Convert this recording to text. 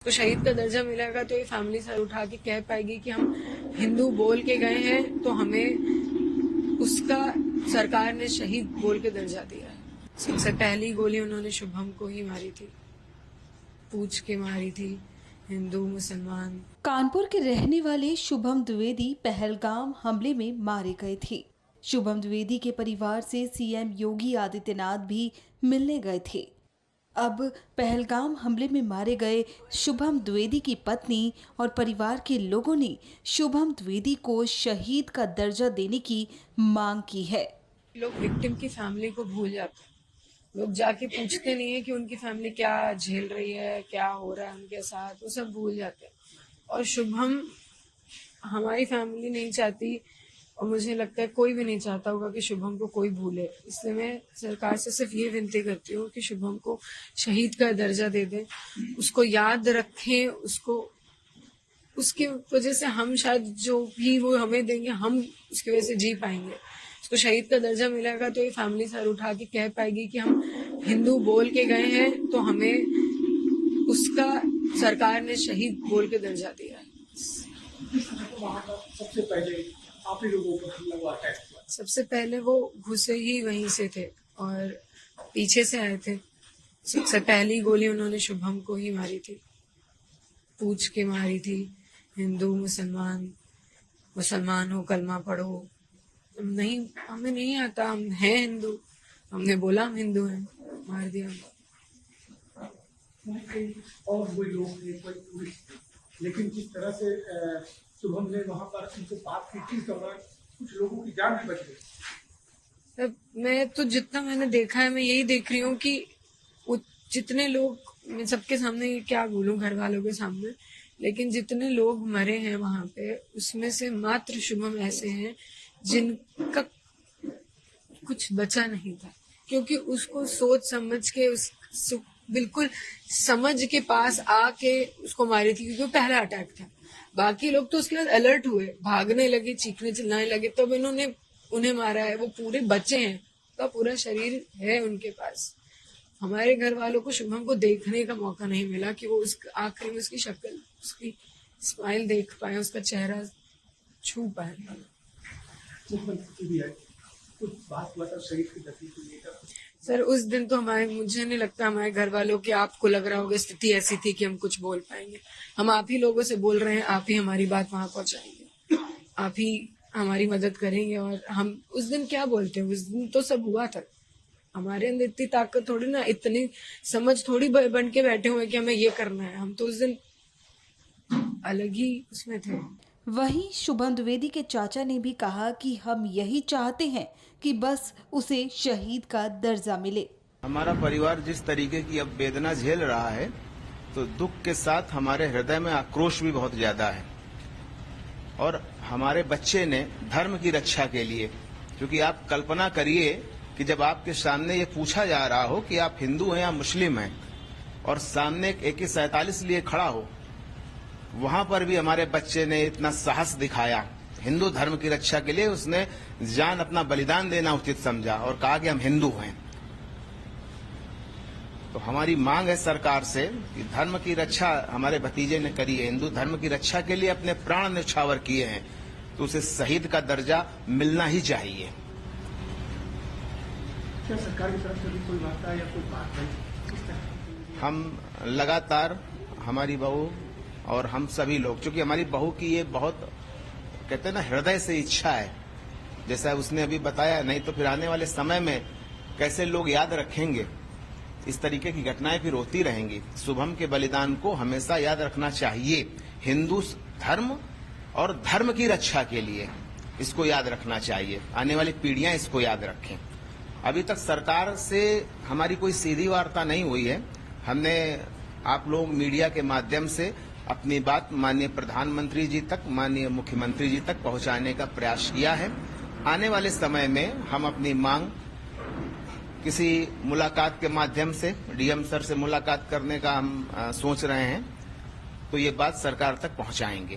उसको शहीद का दर्जा मिलेगा तो ये फैमिली सर उठा के कह पाएगी कि हम हिंदू बोल के गए हैं तो हमें उसका सरकार ने शहीद बोल के दर्जा दिया है। सबसे पहली गोली उन्होंने शुभम को ही मारी थी, पूछ के मारी थी, हिंदू मुसलमान। कानपुर के रहने वाले शुभम द्विवेदी पहलगाम हमले में मारे गए थे। शुभम द्विवेदी के परिवार से सीएम योगी आदित्यनाथ भी मिलने गए थे। अब पहलगाम हमले में मारे गए शुभम द्विवेदी की पत्नी और परिवार के लोगों ने शुभम द्विवेदी को शहीद का दर्जा देने की मांग की है। लोग विक्टिम की फैमिली को भूल जाते हैं, लोग जाके पूछते नहीं है कि उनकी फैमिली क्या झेल रही है, क्या हो रहा है उनके साथ, वो सब भूल जाते हैं। और शुभम हमारी फैमिली नहीं चाहती और मुझे लगता है कोई भी नहीं चाहता होगा कि शुभम को कोई भूले। इसलिए मैं सरकार से सिर्फ ये विनती करती हूँ कि शुभम को शहीद का दर्जा दे दें, उसको याद रखें, उसको उसकी वजह से हम शायद जो भी वो हमें देंगे हम उसकी वजह से जी पाएंगे। उसको शहीद का दर्जा मिलेगा तो ये फैमिली सर उठा के कह पाएगी कि हम हिंदू बोल के गए हैं तो हमें उसका सरकार ने शहीद बोल के दर्जा दिया है। सबसे पहले आप ही लोगों पर हमला हुआ अटैक हुआ। सबसे पहले वो घुसे ही वहीं से थे और पीछे से आए थे। सबसे पहली गोली उन्होंने शुभम को ही मारी थी, पूछ के मारी थी, हिंदू मुसलमान, मुसलमान हो कलमा पढ़ो। नहीं, हमें नहीं आता, हम हैं हिंदू, हमने बोला हम हिंदू हैं, मार दिया। और वो लोग थे, कोई पुलिस थे, लेकिन जिस तरह से शुभम ने वहां पर उनसे बात की थी तो कुछ लोगों की जान भी बच गई। मैं तो जितना मैंने देखा है मैं यही देख रही हूँ कि जितने लोग, मैं सबके सामने क्या बोलूं, घर वालों के सामने, लेकिन जितने लोग मरे हैं वहां पे उसमें से मात्र शुभम ऐसे हैं जिनका कुछ बचा नहीं था, क्योंकि उसको सोच समझ के बिल्कुल समझ के पास आके उसको मारी थी, क्योंकि वो पहला अटैक था। बाकी लोग तो उसके बाद अलर्ट हुए, भागने लगे, चीखने चिल्लाने लगे, तब इन्होंने उन्हें मारा है। वो पूरे बच्चे हैं, उसका पूरा शरीर है उनके पास। हमारे घर वालों को शुभम को देखने का मौका नहीं मिला कि वो उस आखिरी में उसकी शक्ल, उसकी स्माइल देख पाए, उसका चेहरा छू पाए। कुछ बात हुआ था शहीद की गति को लेकर। सर उस दिन तो मुझे नहीं लगता हमारे घर वालों की, आपको लग रहा होगा स्थिति ऐसी थी कि हम कुछ बोल पाएंगे। हम आप ही लोगों से बोल रहे हैं, आप ही हमारी बात वहां पहुंचाएंगे, आप ही हमारी मदद करेंगे। और हम उस दिन क्या बोलते हैं, उस दिन तो सब हुआ था। हमारे अंदर इतनी ताकत थोड़ी ना, इतनी समझ थोड़ी बन के बैठे हुए कि हमें ये करना है। हम तो उस दिन अलग ही उसमें थे। वहीं शुभम द्विवेदी के चाचा ने भी कहा कि हम यही चाहते हैं कि बस उसे शहीद का दर्जा मिले। हमारा परिवार जिस तरीके की अब वेदना झेल रहा है तो दुख के साथ हमारे हृदय में आक्रोश भी बहुत ज्यादा है। और हमारे बच्चे ने धर्म की रक्षा के लिए, क्योंकि आप कल्पना करिए कि जब आपके सामने ये पूछा जा रहा हो कि आप हिंदू हैं या मुस्लिम हैं और सामने एक AK-47 लिए खड़ा हो, वहां पर भी हमारे बच्चे ने इतना साहस दिखाया। हिंदू धर्म की रक्षा के लिए उसने जान अपना बलिदान देना उचित समझा और कहा कि हम हिंदू हैं। तो हमारी मांग है सरकार से कि धर्म की रक्षा हमारे भतीजे ने करी है, हिंदू धर्म की रक्षा के लिए अपने प्राण न्यौछावर किए हैं, तो उसे शहीद का दर्जा मिलना ही चाहिए। क्या सरकार की तरफ से भी कोई वार्ता या कोई बात नहीं? हम लगातार, हमारी बहू और हम सभी लोग, क्योंकि हमारी बहू की ये बहुत, कहते हैं ना, हृदय से इच्छा है, जैसा उसने अभी बताया, नहीं तो फिर आने वाले समय में कैसे लोग याद रखेंगे। इस तरीके की घटनाएं फिर होती रहेंगी। शुभम के बलिदान को हमेशा याद रखना चाहिए। हिंदू धर्म और धर्म की रक्षा के लिए इसको याद रखना चाहिए। आने वाली पीढ़ियां इसको याद रखें। अभी तक सरकार से हमारी कोई सीधी वार्ता नहीं हुई है। हमने आप लोग मीडिया के माध्यम से अपनी बात माननीय प्रधानमंत्री जी तक, माननीय मुख्यमंत्री जी तक पहुंचाने का प्रयास किया है। आने वाले समय में हम अपनी मांग किसी मुलाकात के माध्यम से, डीएम सर से मुलाकात करने का हम सोच रहे हैं, तो ये बात सरकार तक पहुंचाएंगे।